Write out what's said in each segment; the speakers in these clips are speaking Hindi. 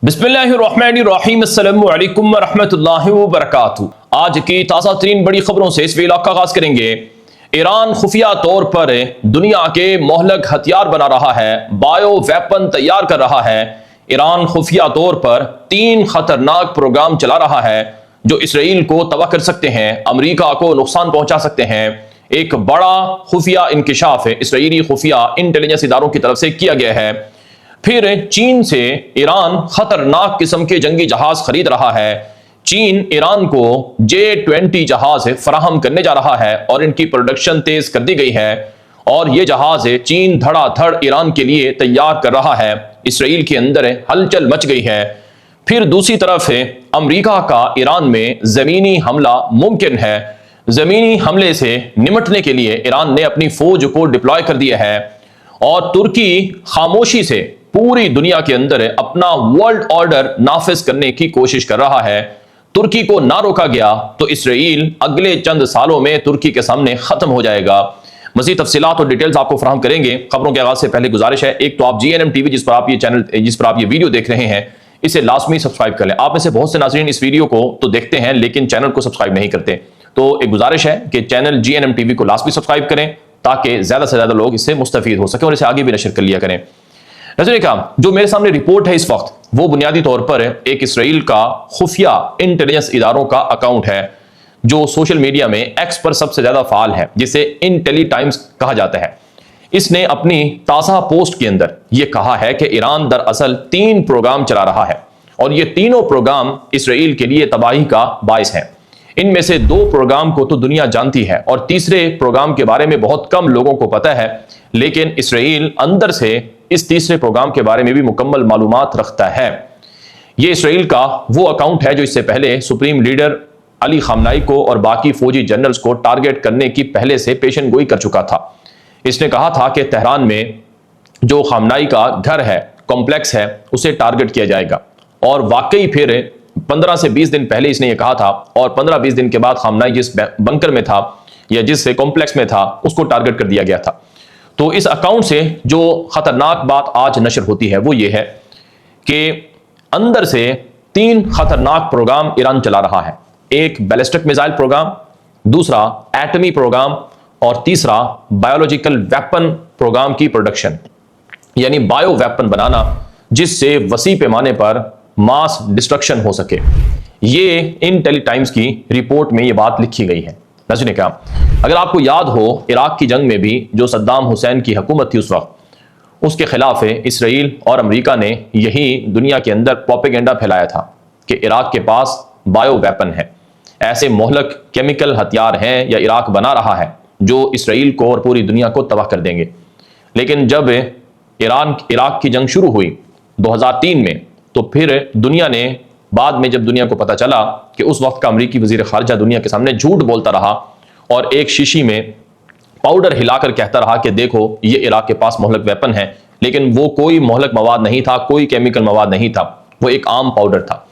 बिस्मिल्लाहिर्रहमानिर्रहीम अस्सलामु अलैकुम वरहमतुल्लाहि वबरकातुहू। आज की ताज़ा तरीन बड़ी खबरों से इस वीडियो का आगाज़ करेंगे। ईरान खुफिया तौर पर दुनिया के मोहलक हथियार बना रहा है, बायो वेपन तैयार कर रहा है। ईरान खुफिया तौर पर 3 खतरनाक प्रोग्राम चला रहा है जो इसराइल को तबाह कर सकते हैं, अमरीका को नुकसान पहुंचा सकते हैं। एक बड़ा खुफिया इंकिशाफ इसराइली खुफिया इंटेलिजेंस इदारों की तरफ से किया गया है। फिर चीन से ईरान खतरनाक किस्म के जंगी जहाज खरीद रहा है। चीन ईरान को J-20 जहाज फराहम करने जा रहा है और इनकी प्रोडक्शन तेज कर दी गई है और ये जहाज चीन धड़ाधड़ ईरान के लिए तैयार कर रहा है। इसराइल के अंदर हलचल मच गई है। फिर दूसरी तरफ अमरीका का ईरान में जमीनी हमला मुमकिन है। जमीनी हमले से निपटने के लिए ईरान ने अपनी फौज को डिप्लॉय कर दिया है और तुर्की खामोशी से पूरी दुनिया के अंदर अपना वर्ल्ड ऑर्डर नाफिज करने की कोशिश कर रहा है। तुर्की को ना रोका गया तो इसराइल अगले चंद सालों में तुर्की के सामने खत्म हो जाएगा। मज़ीद तफसीलात और डिटेल्स आपको फराहम करेंगे। खबरों के आगाज से पहले गुजारिश है, एक तो आप GNM TV जिस पर आप ये वीडियो देख रहे हैं, इसे लाजमी सब्सक्राइब कर लें। आप में से बहुत से नाज़रीन इस वीडियो को तो देखते हैं लेकिन चैनल को सब्सक्राइब नहीं करते, तो एक गुजारिश है कि चैनल GNM TV को लाजमी सब्सक्राइब करें ताकि ज्यादा से ज्यादा लोग इससे मुस्तफीद हो सके और इसे आगे भी नशर कर लिया करें। नजर का जो मेरे सामने रिपोर्ट है इस वक्त, वो बुनियादी तौर पर एक इसराइल का खुफिया इंटेलिजेंस इदारों का अकाउंट है जो सोशल मीडिया में एक्स पर सबसे ज्यादा फाल है, जिसे इंटेली टाइम्स कहा जाता है। इसने अपनी ताज़ा पोस्ट के अंदर यह कहा है कि ईरान दरअसल 3 प्रोग्राम चला रहा है और ये तीनों प्रोग्राम इसराइल के लिए तबाही का बायस है। इनमें से 2 प्रोग्राम को तो दुनिया जानती है और तीसरे प्रोग्राम के बारे में बहुत कम लोगों को पता है, लेकिन इसराइल अंदर से इस तीसरे प्रोग्राम के बारे में भी मुकम्मल मालूमात रखता है। यह इसराइल का वो अकाउंट है जो इससे पहले सुप्रीम लीडर अली खामनाई को और बाकी फौजी जनरल्स को टारगेट करने की पहले से पेशन गोई कर चुका था। इसने कहा था कि तेहरान में जो खामनाई का घर है, कॉम्प्लेक्स है, उसे टारगेट किया जाएगा और वाकई फिर 15 से 20 दिन पहले इसने यह कहा था और 15-20 दिन के बाद खामनाई जिस बंकर में था या जिस कॉम्प्लेक्स में था उसको टारगेट कर दिया गया था। तो इस अकाउंट से जो खतरनाक बात आज नशर होती है वो ये है कि अंदर से 3 खतरनाक प्रोग्राम ईरान चला रहा है। एक बैलिस्टिक मिसाइल प्रोग्राम, दूसरा एटमी प्रोग्राम और तीसरा बायोलॉजिकल वेपन प्रोग्राम की प्रोडक्शन, यानी बायो वेपन बनाना जिससे वसी पैमाने पर मास डिस्ट्रक्शन हो सके। ये इंटेली टाइम्स की रिपोर्ट में ये बात लिखी गई है। नजर क्या, अगर आपको याद हो इराक की जंग में भी जो सद्दाम हुसैन की हुकूमत थी उस वक्त, उसके खिलाफ इसराइल और अमेरिका ने यही दुनिया के अंदर प्रोपेगेंडा फैलाया था कि इराक के पास बायो वेपन है, ऐसे मोहलक केमिकल हथियार हैं या इराक बना रहा है जो इसराइल को और पूरी दुनिया को तबाह कर देंगे। लेकिन जब इराक की जंग शुरू हुई 2003 में, तो फिर दुनिया ने बाद में जब दुनिया को पता चला कि उस वक्त का अमरीकी वजीर खारजा दुनिया के सामने झूठ बोलता रहा और एक शीशी में पाउडर हिलाकर कहता रहा कि देखो ये इराक के पास मोहलक वेपन है, लेकिन वो कोई मोहलक मवाद नहीं था, कोई केमिकल मवाद नहीं था, वो एक आम पाउडर था।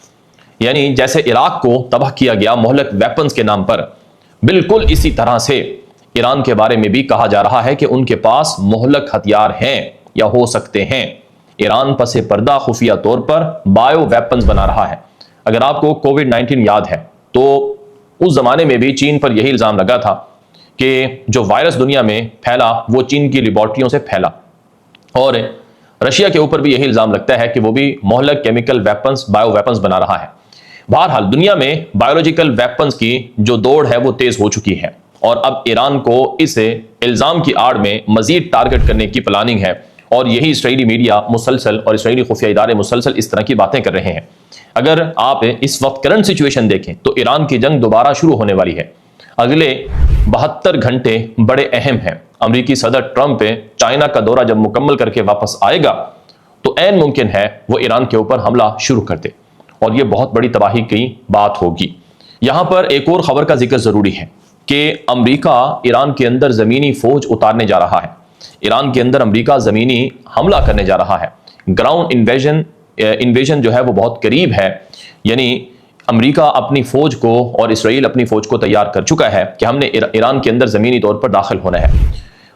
यानी जैसे इराक को तबाह किया गया मोहलक वेपन्स के नाम पर, बिल्कुल इसी तरह से ईरान के बारे में भी कहा जा रहा है कि उनके पास मोहलक हथियार हैं या हो सकते हैं। ईरान पसे पर्दा खुफिया तौर पर बायो वेपन्स बना रहा है। अगर आपको कोविड-19 याद है तो उस जमाने में भी चीन पर यही इल्जाम लगा था कि जो वायरस दुनिया में फैला वो चीन की लेबॉर्ट्रियों से फैला, और रशिया के ऊपर भी यही इल्जाम लगता है कि वो भी मोहलक केमिकल वेपन्स, बायो वेपन्स बना रहा है। बहरहाल दुनिया में बायोलॉजिकल वेपन्स की जो दौड़ है वो तेज हो चुकी है और अब ईरान को इस इल्जाम की आड़ में मजीद टारगेट करने की प्लानिंग है और यही इसराइली मीडिया मुसलसल और इसराइली खुफिया इदारे मुसलसल इस तरह की बातें कर रहे हैं। अगर आप इस वक्त करंट सिचुएशन देखें तो ईरान की जंग दोबारा शुरू होने वाली है। अगले 72 घंटे बड़े अहम हैं। अमेरिकी सदर ट्रंप चाइना का दौरा जब मुकम्मल करके वापस आएगा तो ऐन मुमकिन है वो ईरान के ऊपर हमला शुरू कर दे और ये बहुत बड़ी तबाही की बात होगी। यहां पर एक और खबर का जिक्र जरूरी है कि अमेरिका ईरान के अंदर जमीनी फौज उतारने जा रहा है। ईरान के अंदर अमेरिका जमीनी हमला करने जा रहा है। ग्राउंड इन्वेजन जो है वो बहुत करीब है, यानी अमेरिका अपनी फौज को और इसराइल अपनी फौज को तैयार कर चुका है कि हमने ईरान के अंदर जमीनी तौर पर दाखिल होना है।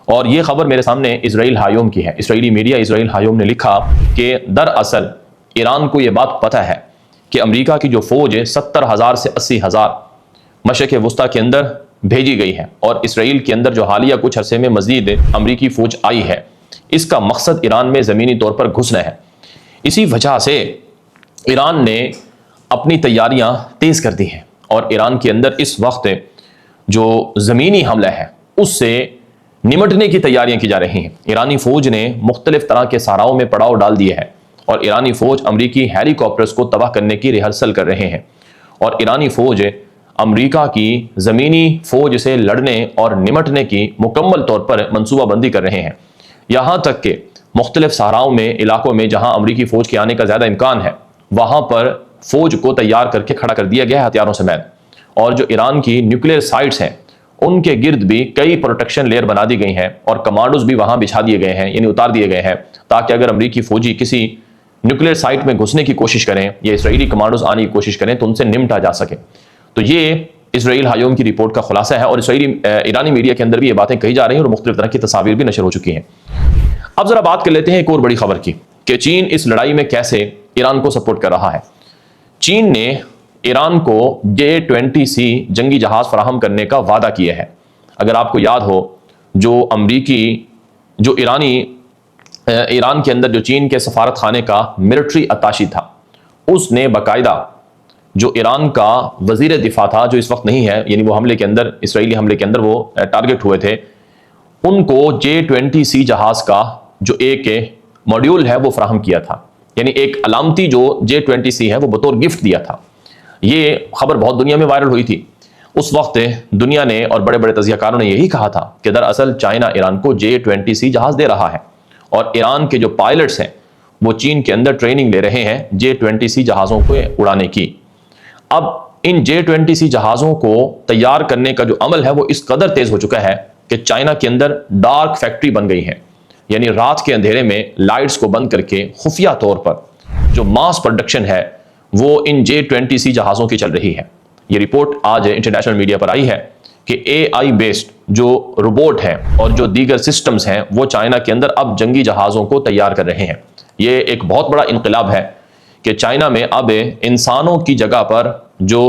और ये खबर मेरे सामने इसराइल हायूम की है। इसराइली मीडिया इसराइल हायूम ने लिखा कि दरअसल ईरान को यह बात पता है कि अमेरिका की जो फौज है 70,000 से 80,000 मशरक़ वस्ता के अंदर भेजी गई है और इसराइल के अंदर जो हालिया कुछ अरसे में मजीद अमेरिकी फौज आई है, इसका मकसद ईरान में ज़मीनी तौर पर घुसना है। इसी वजह से ईरान ने अपनी तैयारियां तेज़ कर दी हैं और ईरान के अंदर इस वक्त जो ज़मीनी हमला है उससे निमटने की तैयारियां की जा रही हैं। ईरानी फ़ौज ने मुख्तलिफ तरह के सहाराओं में पड़ाव डाल दिए हैं और ईरानी फ़ौज अमरीकी हेलीकॉप्टर्स को तबाह करने की रिहर्सल कर रहे हैं और ईरानी फ़ौज अमरीका की ज़मीनी फ़ौज से लड़ने और निमटने की मुकम्मल तौर पर मनसूबाबंदी कर रहे हैं। यहाँ तक कि मुख्तलिफ सहाराओं में इलाकों में जहाँ अमरीकी फ़ौज के आने का ज़्यादा इम्कान है वहाँ पर फ़ौज को तैयार करके खड़ा कर दिया गया है हथियारों समेत। और जो ईरान की न्यूक्लियर साइट्स हैं उनके गिर्द भी कई प्रोटेक्शन लेयर बना दी गई हैं और कमांडोज भी वहाँ बिछा दिए गए हैं, यानी उतार दिए गए हैं, ताकि अगर अमरीकी फ़ौजी किसी न्यूक्लियर साइट में घुसने की कोशिश करें या इसराइली कमांडोज आने की कोशिश करें तो उनसे निमटा जा सके। तो ये इसराइल हायोम की रिपोर्ट का खुलासा है और ईरानी मीडिया के अंदर भी ये बातें कही जा रही हैं और मुख्तलिफ तरह की तस्वीर भी नशर हो चुकी हैं। अब जरा बात कर लेते हैं एक और बड़ी खबर की कि चीन इस लड़ाई में कैसे ईरान को सपोर्ट कर रहा है। चीन ने ईरान को J-20C जंगी जहाज फराहम करने का वादा किया है। अगर आपको याद हो, जो ईरान के अंदर जो चीन के सफारत खाने का मिलिट्री अताशी था, उसने बाकायदा जो ईरान का वजीर दिफा था, जो इस वक्त नहीं है, यानी वो हमले के अंदर, इसराइली हमले के अंदर वो टारगेट हुए थे, उनको J-20C जहाज का जो एक मॉड्यूल है वो फराहम किया था, यानी एक अलामती जो J-20C है वो बतौर गिफ्ट दिया था। ये खबर बहुत दुनिया में वायरल हुई थी। उस वक्त दुनिया ने और बड़े बड़े तजियाकारों ने यही कहा था कि दरअसल चाइना ईरान को J-20C जहाज दे रहा है और ईरान के जो पायलट्स हैं वो चीन के अंदर ट्रेनिंग ले रहे हैं J-20C जहाज़ों को उड़ाने की। अब इन J-20C जहाज़ों को तैयार करने का जो अमल है वो इस कदर तेज़ हो चुका है कि चाइना के अंदर डार्क फैक्ट्री बन गई है, यानी रात के अंधेरे में लाइट्स को बंद करके खुफिया तौर पर जो मास प्रोडक्शन है वो इन J-20C जहाज़ों की चल रही है। ये रिपोर्ट आज इंटरनेशनल मीडिया पर आई है कि AI बेस्ड जो रोबोट हैं और जो दीगर सिस्टम्स हैं वो चाइना के अंदर अब जंगी जहाज़ों को तैयार कर रहे हैं। ये एक बहुत बड़ा इनकलाब है कि चाइना में अब इंसानों की जगह पर जो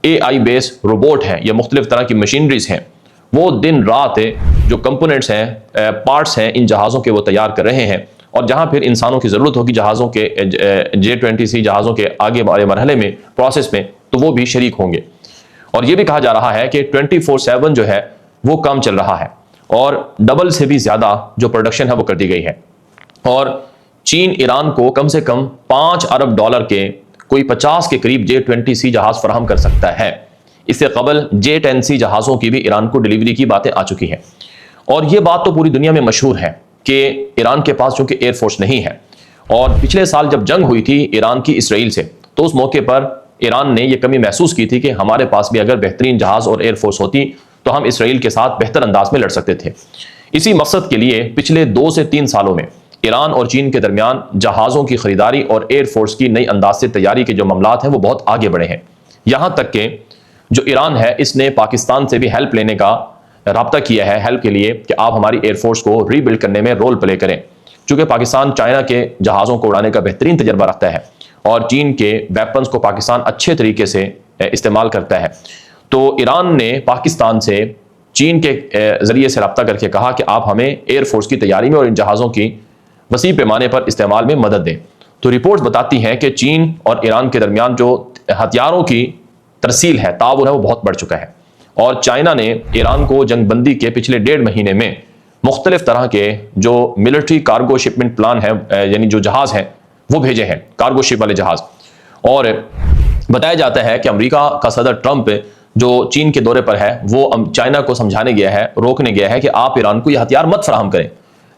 AI बेस्ड रोबोट हैं या मुख्तलिफ तरह की मशीनरीज हैं वो दिन रात जो कंपोनेंट्स हैं, पार्ट्स हैं इन जहाज़ों के वो तैयार कर रहे हैं और जहां फिर इंसानों की ज़रूरत होगी जहाज़ों के J-20C जहाज़ों के आगे वाले मरहले में, प्रोसेस में, तो वो भी शरीक होंगे। और ये भी कहा जा रहा है कि 24/7 जो है वो काम चल रहा है और डबल से भी ज़्यादा जो प्रोडक्शन है वो कर दी गई है। और चीन ईरान को कम से कम $5 अरब के कोई 50 के करीब J-20C जहाज़ फराहम कर सकता है। इससे कबल J-10C जहाज़ों की भी ईरान को डिलीवरी की बातें आ चुकी हैं। और ये बात तो पूरी दुनिया में मशहूर है कि ईरान के पास चूंकि एयरफोर्स नहीं है और पिछले साल जब जंग हुई थी ईरान की इसराइल से, तो उस मौके पर ईरान ने यह कमी महसूस की थी कि हमारे पास भी अगर बेहतरीन जहाज़ और एयरफोर्स होती तो हम इसराइल के साथ बेहतर अंदाज में लड़ सकते थे। इसी मकसद के लिए पिछले 2 से 3 सालों में ईरान और चीन के दरमियान जहाज़ों की खरीदारी और एयरफोर्स की नई अंदाज से तैयारी के जो मामलात हैं वो बहुत आगे बढ़े हैं। यहाँ तक कि जो ईरान है इसने पाकिस्तान से भी हेल्प लेने का राब्ता किया है, हेल्प के लिए कि आप हमारी एयरफोर्स को रीबिल्ड करने में रोल प्ले करें, क्योंकि पाकिस्तान चाइना के जहाज़ों को उड़ाने का बेहतरीन तजर्बा रखता है और चीन के वेपन्स को पाकिस्तान अच्छे तरीके से इस्तेमाल करता है। तो ईरान ने पाकिस्तान से चीन के ज़रिए से रब्ता करके कहा कि आप हमें एयरफोर्स की तैयारी में और इन जहाज़ों की वसी पैमाने पर इस्तेमाल में मदद दें। तो रिपोर्ट्स बताती हैं कि चीन और ईरान के दरमियान जो हथियारों की तरसील है, ताउन है, वो बहुत बढ़ चुका है और चाइना ने ईरान को जंगबंदी के पिछले 1.5 महीने में मुख्तलिफ तरह के जो मिलिट्री कार्गो शिपमेंट प्लान है, यानी जो जहाज़ हैं वो भेजे हैं, कार्गो शिप वाले जहाज़। और बताया जाता है कि अमेरिका का सदर ट्रंप जो चीन के दौरे पर है वो चाइना को समझाने गया है, रोकने गया है कि आप ईरान को ये हथियार मत फराहम करें,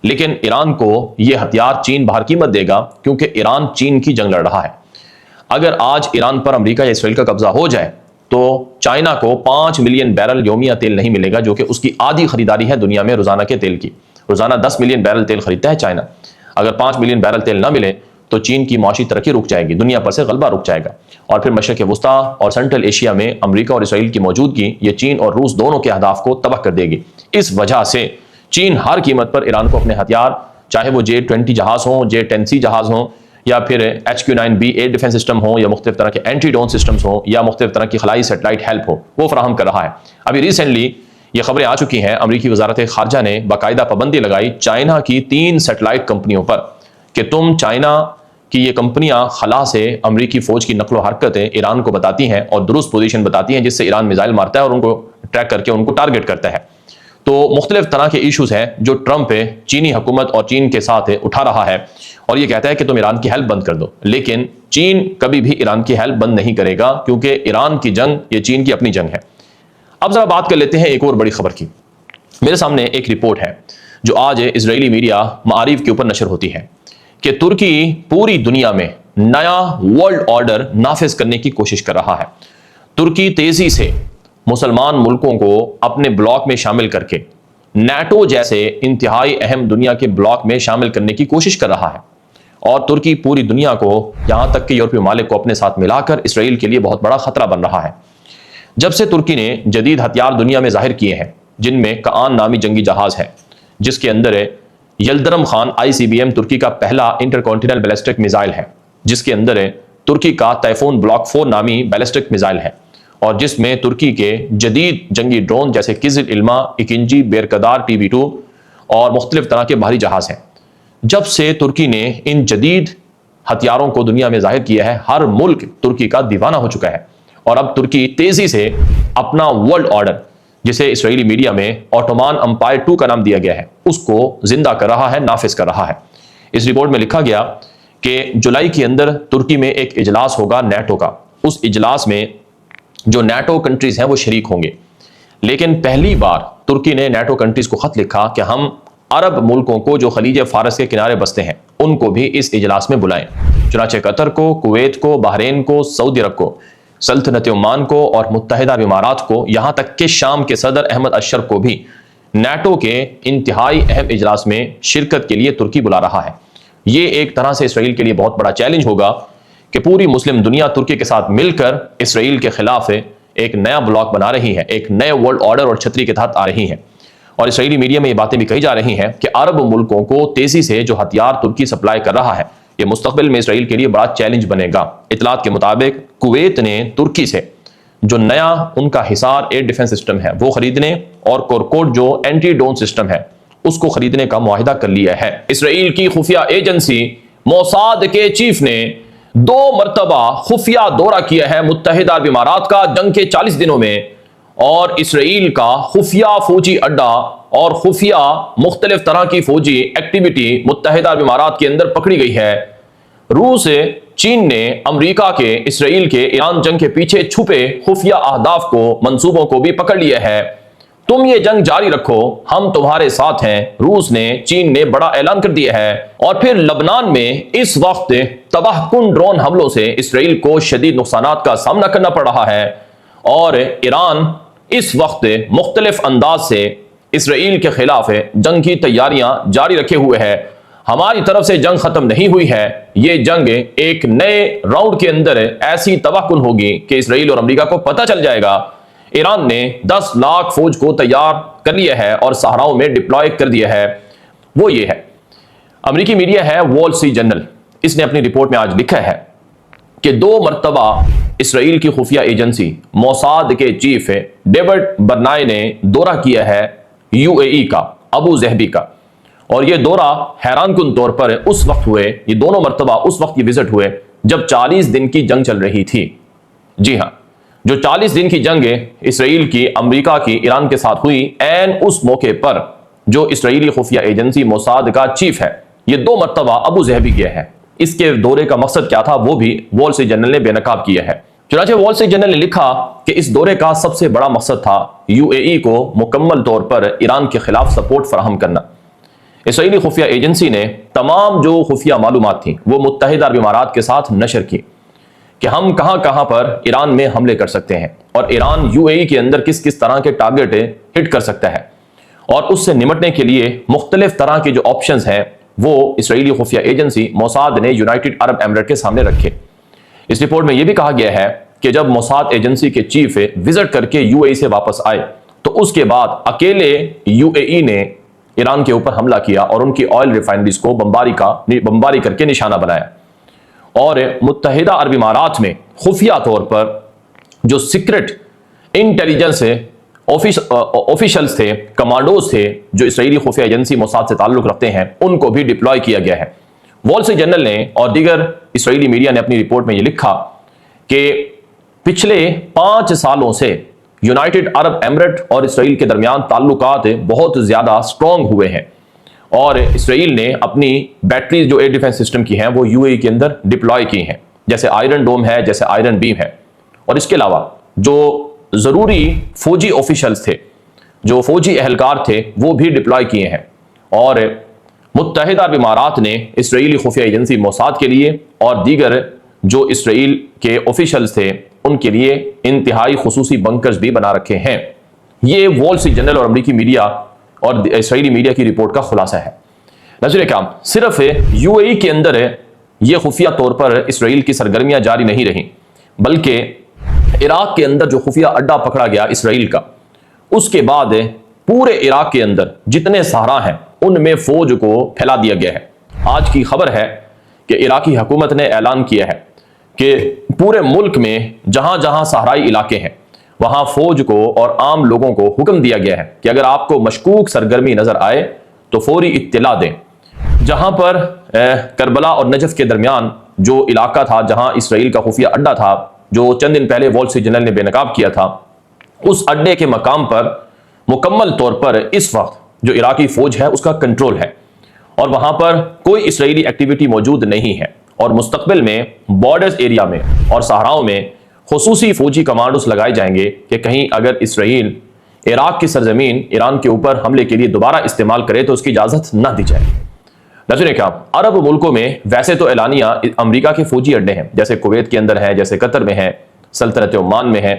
लेकिन ईरान को ये हथियार चीन बाहर की मत देगा क्योंकि ईरान चीन की जंग लड़ रहा है। अगर आज ईरान पर अमेरिका या इसराइल का कब्जा हो जाए तो चाइना को 5 मिलियन बैरल योमिया तेल नहीं मिलेगा, जो कि उसकी आधी खरीदारी है दुनिया में रोजाना के तेल की। रोजाना 10 मिलियन बैरल तेल खरीदता है चाइना। अगर 5 मिलियन बैरल तेल ना मिले तो चीन की माशी तरक्की रुक जाएगी, दुनिया पर से गलबा रुक जाएगा और फिर मशरक़ वस्ता और सेंट्रल एशिया में अमेरिका और इसराइल की मौजूदगी ये चीन और रूस दोनों के अहदाफ को तबाह कर देगी। इस वजह से चीन हर कीमत पर ईरान को अपने हथियार, चाहे वो J-20 जहाज़ हों, J-10C जहाज़ हों या फिर HQ-9B एयर डिफेंस सिस्टम हो, या मुख्तलिफ तरह के एंटी ड्रोन सिस्टम्स हो, या मुख्तलिफ तरह की खलाई सेटेलाइट हेल्प हो, वो फराहम कर रहा है। अभी रिसेंटली ये खबरें आ चुकी हैं, अमरीकी वजारत खारजा ने बाकायदा पाबंदी लगाई चाइना की 3 सेटेलाइट कंपनियों पर कि तुम चाइना कि ये कंपनियां खला से अमरीकी फौज की नकलो हरकतें ईरान को बताती हैं और दुरुस्त पोजीशन बताती हैं, जिससे ईरान मिसाइल मारता है और उनको ट्रैक करके उनको टारगेट करता है। तो मुख्तलिफ तरह के इशूज़ हैं जो ट्रंप चीनी हुकूमत और चीन के साथ उठा रहा है, और ये कहता है कि तुम ईरान की हेल्प बंद कर दो। लेकिन चीन कभी भी ईरान की हेल्प बंद नहीं करेगा, क्योंकि ईरान की जंग ये चीन की अपनी जंग है। अब जरा बात कर लेते हैं एक और बड़ी खबर की। मेरे सामने एक रिपोर्ट है जो आज इजरायली मीडिया मारिफ के ऊपर नशर होती है कि तुर्की पूरी दुनिया में नया वर्ल्ड ऑर्डर नाफिज करने की कोशिश कर रहा है। तुर्की तेजी से मुसलमान मुल्कों को अपने ब्लॉक में शामिल करके नाटो जैसे इंतहाई अहम दुनिया के ब्लॉक में शामिल करने की कोशिश कर रहा है, और तुर्की पूरी दुनिया को, यहां तक कि यूरोपीय मालिक को अपने साथ मिलाकर इसराइल के लिए बहुत बड़ा खतरा बन रहा है। जब से तुर्की ने जदीद हथियार दुनिया में जाहिर किए हैं, जिनमें कान नामी जंगी जहाज है, जिसके अंदर यल्दरम खान ICBM तुर्की का पहला इंटरकॉन्टिनेंटल बैलिस्टिक मिसाइल है, जिसके अंदर तुर्की का तैफून ब्लॉक 4 नामी बैलिस्टिक मिसाइल है, और जिसमें तुर्की के जदीद जंगी ड्रोन जैसे किजिल इल्मा, इकिंजी, बेरकदार TB2 और मुख्तलिफ तरह के भारी जहाज हैं। जब से तुर्की ने इन जदीद हथियारों को दुनिया में जाहिर किया है, हर मुल्क तुर्की का दीवाना हो चुका है, और अब तुर्की तेजी से अपना वर्ल्ड ऑर्डर, जिसे इसराइली मीडिया में ऑटोमान अंपायर 2 का नाम दिया गया है, उसको जिंदा कर रहा है, नाफिज कर रहा है। इस रिपोर्ट में लिखा गया कि जुलाई के अंदर तुर्की में एक इजलास होगा नाटो का। उस इजलास में जो नाटो कंट्रीज हैं वो शरीक होंगे, लेकिन पहली बार तुर्की ने नाटो कंट्रीज को खत लिखा कि हम अरब मुल्कों को जो खलीज फारस के किनारे बसते हैं उनको भी इस इजलास में बुलाएं। चुनाचे कतर को, कुवैत को, बहरीन को, सऊदी अरब को, सल्तनत ओमान को और मुत्तहिदा अरब इमारात को, यहां तक कि शाम के सदर अहमद अशर को भी नाटो के इंतहाई अहम इजलास में शिरकत के लिए तुर्की बुला रहा है। ये एक तरह से इसराइल के लिए बहुत बड़ा चैलेंज होगा कि पूरी मुस्लिम दुनिया तुर्की के साथ मिलकर इसराइल के खिलाफ एक नया ब्लॉक बना रही है, एक नए वर्ल्ड ऑर्डर और छतरी के तहत आ रही है। और इसराइली मीडिया में ये बातें भी कही जा रही हैं कि अरब मुल्कों को तेजी से जो हथियार तुर्की सप्लाई कर रहा है, ये मुस्तकबिल में इसराइल के लिए बड़ा चैलेंज बनेगा। इतलात के मुताबिक कुवैत ने तुर्की से जो नया उनका हिसार एयर डिफेंस सिस्टम है वो खरीदने, और कोरकोट जो एंटी ड्रोन सिस्टम है उसको खरीदने का मुआहिदा कर लिया है। इसराइल की खुफिया एजेंसी मोसाद के चीफ ने 2 मरतबा खुफिया दौरा किया है मुत्तहिदा अरब इमारात का जंग के 40 दिनों में, और इसराइल का खुफिया फौजी अड्डा और खुफिया मुख्तलिफ तरह की फौजी एक्टिविटी मुत्तहिदा अरब इमारात के अंदर पकड़ी गई है। रूस, चीन ने अमेरिका के, इसराइल के ईरान जंग के पीछे छुपे खुफिया अहदाफ को, मंसूबों को भी पकड़ लिया है। तुम ये जंग जारी रखो, हम तुम्हारे साथ हैं, रूस ने, चीन ने बड़ा ऐलान कर दिया है। और फिर लबनान में इस वक्त तबाहकुन ड्रोन हमलों से इसराइल को शदीद नुकसानात का सामना करना पड़ रहा है, और ईरान इस वक्त मुख्तलिफ अंदाज से इसराइल के खिलाफ जंग की तैयारियां जारी रखे हुए है। हमारी तरफ से जंग खत्म नहीं हुई है, ये जंग एक नए राउंड के अंदर ऐसी तबाहकुन होगी कि इसराइल और अमेरिका को पता चल जाएगा। ईरान ने 10 लाख फौज को तैयार कर लिया है और सहाराओं में डिप्लॉय कर दिया है। वो ये है, अमेरिकी मीडिया है वॉल स्ट्रीट जर्नल, इसने अपनी रिपोर्ट में आज लिखा है कि 2 मरतबा इसराइल की खुफिया एजेंसी मोसाद के चीफ डेविड बर्नाई ने दौरा किया है UAE का, अबू जहबी का, और ये दौरा हैरानकुन तौर पर उस वक्त हुए, ये दोनों मरतबा उस वक्त ये विजिट हुए जब 40 दिन की जंग चल रही थी। जी हाँ, जो 40 दिन की जंग इसराइल की, अमेरिका की, ईरान के साथ हुई, एन उस मौके पर जो इसराइली खुफिया एजेंसी मोसाद का चीफ है ये 2 मरतबा अबू जहबी गया है। इसके दौरे का मकसद क्या था वो भी वॉल स्ट्रीट जर्नल ने बेनकाब किया है। चुनांचे वॉल स्ट्रीट जर्नल ने लिखा कि इस दौरे का सबसे बड़ा मकसद था UAE को मुकम्मल तौर पर ईरान के खिलाफ सपोर्ट फराहम करना। इसराइली खुफिया एजेंसी ने तमाम जो खुफिया मालूमात थी वो मुत्तहिदा अरब इमारात के साथ नशर की कि हम कहां कहां पर ईरान में हमले कर सकते हैं, और ईरान UAE के अंदर किस किस तरह के टारगेट हिट कर सकता है, और उससे निपटने के लिए मुख्तलिफ तरह के जो ऑप्शंस हैं वो इसराइली खुफिया एजेंसी मोसाद ने यूनाइटेड अरब एमिरेट के सामने रखे। इस रिपोर्ट में यह भी कहा गया है कि जब मोसाद एजेंसी के चीफ विजिट करके UAE से वापस आए तो उसके बाद अकेले UAE ने ईरान के ऊपर हमला किया और उनकी ऑयल रिफाइनरीज को बमबारी करके निशाना बनाया। और मुत्तहिदा अरब इमारात में खुफिया तौर पर जो सीक्रेट इंटेलिजेंस ऑफिशियल्स थे, कमांडोज थे, जो इसराइली खुफिया एजेंसी मोसाद से ताल्लुक रखते हैं, उनको भी डिप्लॉय किया गया है। वॉल स्ट्रीट जर्नल ने और दीगर इसराइली मीडिया ने अपनी रिपोर्ट में यह लिखा कि पिछले 5 सालों से यूनाइटेड अरब एमिरेट और इसराइल के दरमियान ताल्लुकात बहुत ज्यादा स्ट्रॉन्ग हुए हैं और इसराइल ने अपनी बैटरीज जो एयर डिफेंस सिस्टम की हैं वो यूएई के अंदर डिप्लॉय की हैं, जैसे आयरन डोम है, जैसे आयरन बीम है। और इसके अलावा जो जरूरी फौजी ऑफिशियल्स थे, जो फौजी एहलकार थे, वो भी डिप्लॉय किए हैं। और मुत्तहिदा अरब इमारात ने इसराइली खुफिया एजेंसी मोसाद के लिए और दीगर जो इसराइल के ऑफिशियल्स थे उनके लिए इंतहाई खुसूसी बंकर्स भी बना रखे हैं। ये वॉल स्ट्रीट जर्नल और अमेरिकी मीडिया और इसराइली मीडिया की रिपोर्ट का खुलासा है। नज़ीर काम, सिर्फ यूएई के अंदर यह खुफिया तौर पर इसराइल की सरगर्मियां जारी नहीं रही, बल्कि इराक के अंदर जो खुफिया अड्डा पकड़ा गया इसराइल का, उसके बाद पूरे इराक के अंदर जितने सहरा हैं उनमें फौज को फैला दिया गया है। आज की खबर है कि इराकी हुकूमत ने ऐलान किया है कि पूरे मुल्क में जहां जहां सहराई इलाके हैं वहां फौज को और आम लोगों को हुक्म दिया गया है कि अगर आपको मशकूक सरगर्मी नजर आए तो फौरी इत्तला दें। जहां पर करबला और नजफ के दरमियान जो इलाका था, जहां इसराइल का खुफिया अड्डा था, जो चंद दिन पहले वॉल स्ट्रीट जर्नल ने बेनकाब किया था, उस अड्डे के मकाम पर मुकम्मल तौर पर इस वक्त जो इराकी फौज है उसका कंट्रोल है और वहां पर कोई इसराइली एक्टिविटी मौजूद नहीं है। और मुस्तकबिल में बॉर्डर्स एरिया में और सहराओं में खुसूसी फौजी कमांडोस लगाए जाएंगे कि कहीं अगर इसराइल इराक की सरजमीन ईरान के ऊपर हमले के लिए दोबारा इस्तेमाल करे तो उसकी इजाजत ना दी जाए। नज़ीर क्या, अरब मुल्कों में वैसे तो एलानिया अमेरिका के फौजी अड्डे हैं, जैसे कुवैत के अंदर है, जैसे कतर में है, सल्तनत ओमान में है,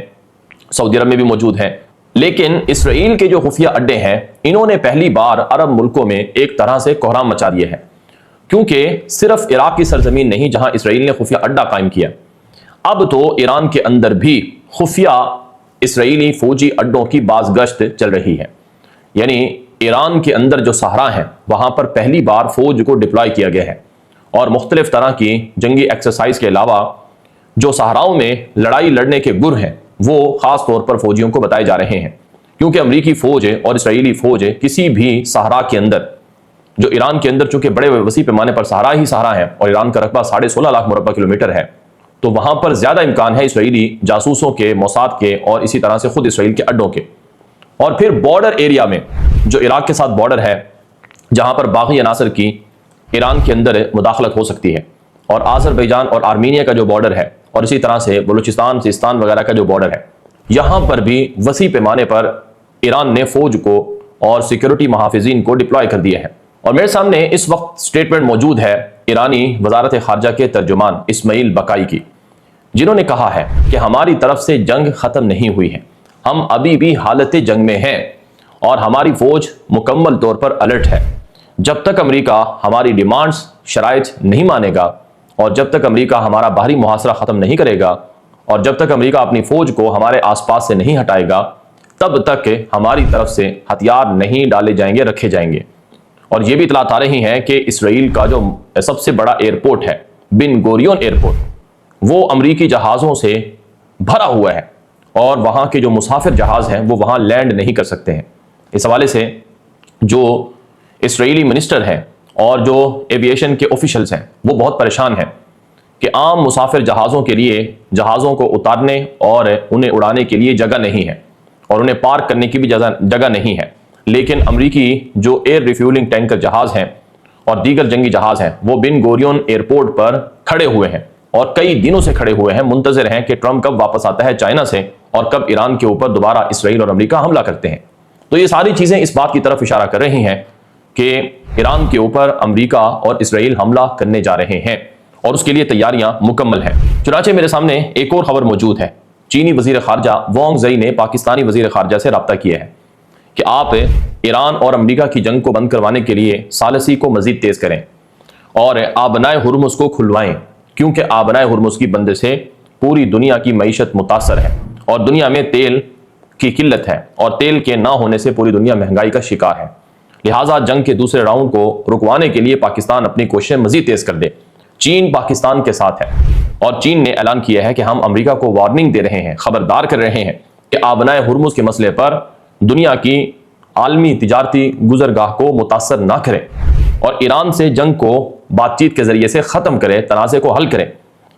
सऊदी अरब में भी मौजूद है। लेकिन इसराइल के जो खुफिया अड्डे हैं इन्होंने पहली बार अरब मुल्कों में एक तरह से कोहराम मचा दिया है, क्योंकि सिर्फ इराक की सरजमीन नहीं जहां इसराइल ने खुफिया अड्डा कायम किया, अब तो ईरान के अंदर भी खुफिया इसराइली फौजी अड्डों की बाज़गश्त चल रही है। यानी ईरान के अंदर जो सहरा है वहां पर पहली बार फौज को डिप्लॉय किया गया है और मुख्तलिफ तरह की जंगी एक्सरसाइज के अलावा जो सहराओं में लड़ाई लड़ने के गुर हैं वो खास तौर पर फौजियों को बताए जा रहे हैं, क्योंकि अमरीकी फौज और इसराइली फौज किसी भी सहरा के अंदर, जो ईरान के अंदर चूंकि बड़े वसी पैमाने पर सहरा ही सहरा है और ईरान का रकबा 16.5 लाख मुरब्बा किलोमीटर है, तो वहां पर ज्यादा इम्कान है इसराइली जासूसों के, मोसाद के और इसी तरह से खुद इसराइल के अड्डों के। और फिर बॉर्डर एरिया में जो इराक के साथ बॉर्डर है, जहां पर बागी अनासर की ईरान के अंदर मुदाखलत हो सकती है, और आज़रबैजान और आर्मीनिया का जो बॉर्डर है, और इसी तरह से बलूचिस्तान, सिस्तान वगैरह का जो बॉर्डर है, यहां पर भी वसी पैमाने पर ईरान ने फौज को और सिक्योरिटी महाफिजीन को डिप्लॉय कर दिया है। और मेरे सामने इस वक्त स्टेटमेंट मौजूद है ईरानी वजारत खारजा के तर्जुमान इस्माइल बकाई की, जिन्होंने कहा है कि हमारी तरफ से जंग खत्म नहीं हुई है, हम अभी भी हालत जंग में हैं और हमारी फौज मुकम्मल तौर पर अलर्ट है। जब तक अमेरिका हमारी डिमांड्स, शराइत नहीं मानेगा और जब तक अमेरिका हमारा बाहरी मुहासरा ख़त्म नहीं करेगा और जब तक अमेरिका अपनी फ़ौज को हमारे आसपास से नहीं हटाएगा, तब तक हमारी तरफ से हथियार नहीं डाले जाएंगे, रखे जाएंगे। और ये भी इतलात आ रही हैं कि इसराइल का जो सबसे बड़ा एयरपोर्ट है, बिन गोरियन एयरपोर्ट, वो अमरीकी जहाज़ों से भरा हुआ है और वहाँ के जो मुसाफिर जहाज़ हैं वो वहाँ लैंड नहीं कर सकते हैं। इस हवाले से जो इसराइली मिनिस्टर हैं और जो एविएशन के ऑफिशल्स हैं वो बहुत परेशान हैं कि आम मुसाफिर जहाज़ों के लिए जहाज़ों को उतारने और उन्हें उड़ाने के लिए जगह नहीं है और उन्हें पार्क करने की भी जगह नहीं है। लेकिन अमरीकी जो एयर रिफ्यूलिंग टैंकर जहाज़ हैं और दीगर जंगी जहाज़ हैं वो बिन गोरियन एयरपोर्ट पर खड़े हुए हैं और कई दिनों से खड़े हुए हैं, मुंतज़िर हैं कि ट्रंप कब वापस आता है चाइना से और कब ईरान के ऊपर दोबारा इसराइल और अमेरिका हमला करते हैं। तो ये सारी चीज़ें इस बात की तरफ इशारा कर रही हैं कि ईरान के ऊपर अमेरिका और इसराइल हमला करने जा रहे हैं और उसके लिए तैयारियां मुकम्मल हैं। चुनाचे मेरे सामने एक और खबर मौजूद है। चीनी वजीर खारजा वांग ज़ई ने पाकिस्तानी वजीर खारजा से रब्ता किया है कि आप ईरान और अमेरिका की जंग को बंद करवाने के लिए सालसी को मजीद तेज करें और आबनाए हुर्मुज़ को खुलवाएं, क्योंकि आबनाए हुर्मुज़ की बंद से पूरी दुनिया की मईशत मुतासर है और दुनिया में तेल की किल्लत है और तेल के ना होने से पूरी दुनिया महंगाई का शिकार है। लिहाजा जंग के दूसरे राउंड को रुकवाने के लिए पाकिस्तान अपनी कोशिशें मजीद तेज कर दे चीन पाकिस्तान के साथ है और चीन ने ऐलान किया है कि हम अमेरिका को वार्निंग दे रहे हैं, खबरदार कर रहे हैं कि आबनाए हुर्मुज के मसले पर दुनिया की आलमी तिजारती गुजरगाह को मुतासर ना करें और ईरान से जंग को बातचीत के जरिए से खत्म करें, तनाज़े को हल करें।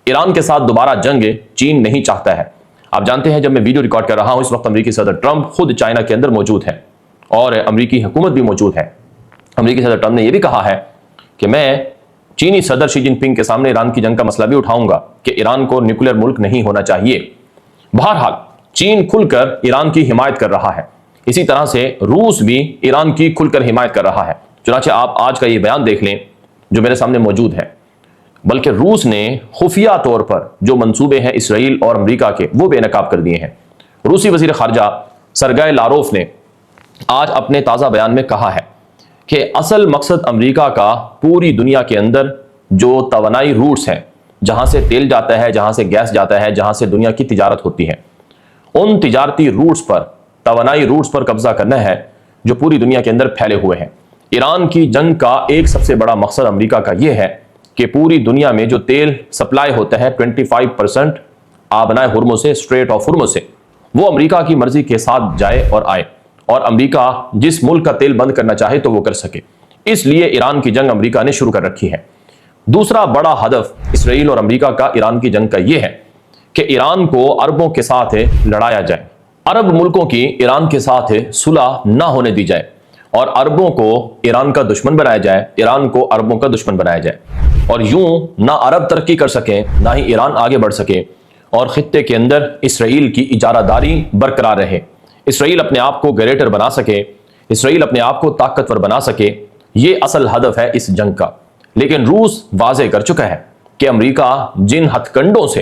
ईरान के साथ दोबारा जंग चीन नहीं चाहता है। आप जानते हैं, जब मैं वीडियो रिकॉर्ड कर रहा हूं इस वक्त अमेरिकी सदर ट्रंप खुद चाइना के अंदर मौजूद है और अमेरिकी हुकूमत भी मौजूद है। अमेरिकी सदर ट्रंप ने यह भी कहा है कि मैं चीनी सदर शी जिनपिंग के सामने ईरान की जंग का मसला भी उठाऊंगा कि ईरान को न्यूक्लियर मुल्क नहीं होना चाहिए। बहरहाल चीन खुलकर ईरान की हिमायत कर रहा है, इसी तरह से रूस भी ईरान की खुलकर हिमायत कर रहा है। चुनांचे आप आज का ये बयान देख लें जो मेरे सामने मौजूद है। बल्कि रूस ने खुफिया तौर पर जो मंसूबे हैं इसराइल और अमेरिका के, वो बेनकाब कर दिए हैं। रूसी वजीर खारजा सरगेई लारोफ ने आज अपने ताज़ा बयान में कहा है कि असल मकसद अमेरिका का पूरी दुनिया के अंदर जो तवानाई रूट्स हैं, जहां से तेल जाता है, जहां से गैस जाता है, जहां से दुनिया की तिजारत होती है, उन तिजारती रूट्स पर, तवानाई रूट्स पर कब्जा करना है जो पूरी दुनिया के अंदर फैले हुए हैं। ईरान की जंग का एक सबसे बड़ा मकसद अमेरिका का यह है कि पूरी दुनिया में जो तेल सप्लाई होता है 25% आबनाए हुर्मुज से, स्ट्रेट ऑफ हुर्मुज से, वो अमेरिका की मर्जी के साथ जाए और आए और अमेरिका जिस मुल्क का तेल बंद करना चाहे तो वो कर सके। इसलिए ईरान की जंग अमेरिका ने शुरू कर रखी है। दूसरा बड़ा हदफ इसराइल और अमेरिका का ईरान की जंग का यह है कि ईरान को अरबों के साथ लड़ाया जाए, अरब मुल्कों की ईरान के साथ सुलह ना होने दी जाए और अरबों को ईरान का दुश्मन बनाया जाए, ईरान को अरबों का दुश्मन बनाया जाए और यूं ना अरब तरक्की कर सके ना ही ईरान आगे बढ़ सके और खित्ते के अंदर इसराइल की इजारादारी बरकरार रहे, इसराइल अपने आप को ग्रेटर बना सके, इसराइल अपने आप को ताकतवर बना सके। ये असल हदफ है इस जंग का। लेकिन रूस वाजे कर चुका है कि अमेरिका जिन हथकंडों से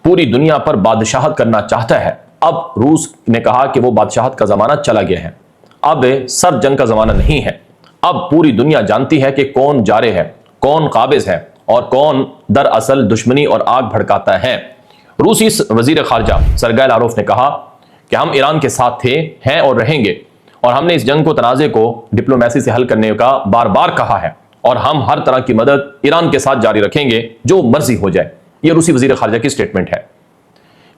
पूरी दुनिया पर बादशाहत करना चाहता है, अब रूस ने कहा कि वो बादशाहत का जमाना चला गया है, अब सर जंग का जमाना नहीं है। अब पूरी दुनिया जानती है कि कौन जारे है, कौन काबिज है और कौन दरअसल दुश्मनी और आग भड़काता है। रूसी वजीर खारजा सरगेई लारोफ ने कहा कि हम ईरान के साथ थे, हैं और रहेंगे और हमने इस जंग को, तनाज़े को डिप्लोमेसी से हल करने का बार बार कहा है और हम हर तरह की मदद ईरान के साथ जारी रखेंगे जो मर्जी हो जाए। यह रूसी वजीर खारजा की स्टेटमेंट है।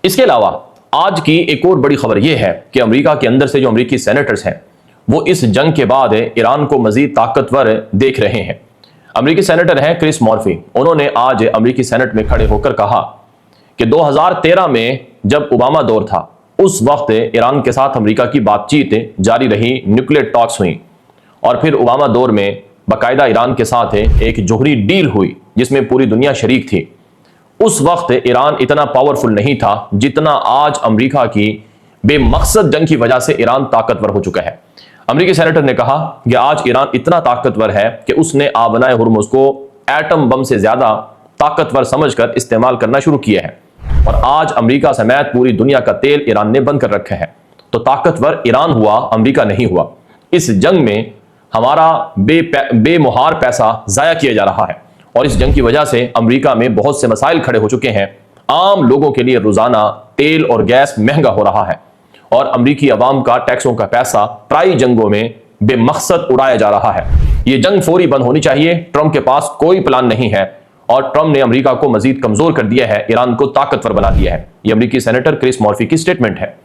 इसके अलावा आज की एक और बड़ी खबर यह है कि अमेरिका के अंदर से जो अमेरिकी सेनेटर्स हैं वो इस जंग के बाद ईरान को मजीद ताकतवर देख रहे हैं। अमेरिकी सेनेटर हैं क्रिस मॉर्फी, उन्होंने आज अमेरिकी सेनेट में खड़े होकर कहा कि 2013 में जब ओबामा दौर था उस वक्त ईरान के साथ अमेरिका की बातचीत जारी रही, न्यूक्लियर टॉक्स हुई और फिर ओबामा दौर में बाकायदा ईरान के साथ एक जोहरी डील हुई जिसमें पूरी दुनिया शरीक थी। उस वक्त ईरान इतना पावरफुल नहीं था जितना आज अमेरिका की बेमकसद जंग की वजह से ईरान ताकतवर हो चुका है। अमेरिकी सेनेटर ने कहा कि आज ईरान इतना ताकतवर है कि उसने आबनाए हुर्मुज को एटम बम से ज्यादा ताकतवर समझकर इस्तेमाल करना शुरू किया है और आज अमेरिका समेत पूरी दुनिया का तेल ईरान ने बंद कर रखा है। तो ताकतवर ईरान हुआ, अमेरिका नहीं हुआ। इस जंग में हमारा बेमुहार पैसा जाया किया जा रहा है और इस जंग की वजह से अमेरिका में बहुत से मसाइल खड़े हो चुके हैं। आम लोगों के लिए रोजाना तेल और गैस महंगा हो रहा है और अमेरिकी अवाम का टैक्सों का पैसा पराई जंगों में बेमकसद उड़ाया जा रहा है। यह जंग फौरी बंद होनी चाहिए। ट्रंप के पास कोई प्लान नहीं है और ट्रंप ने अमेरिका को मजीद कमजोर कर दिया है, ईरान को ताकतवर बना दिया है। यह अमेरिकी सेनेटर क्रिस मॉर्फी की स्टेटमेंट है।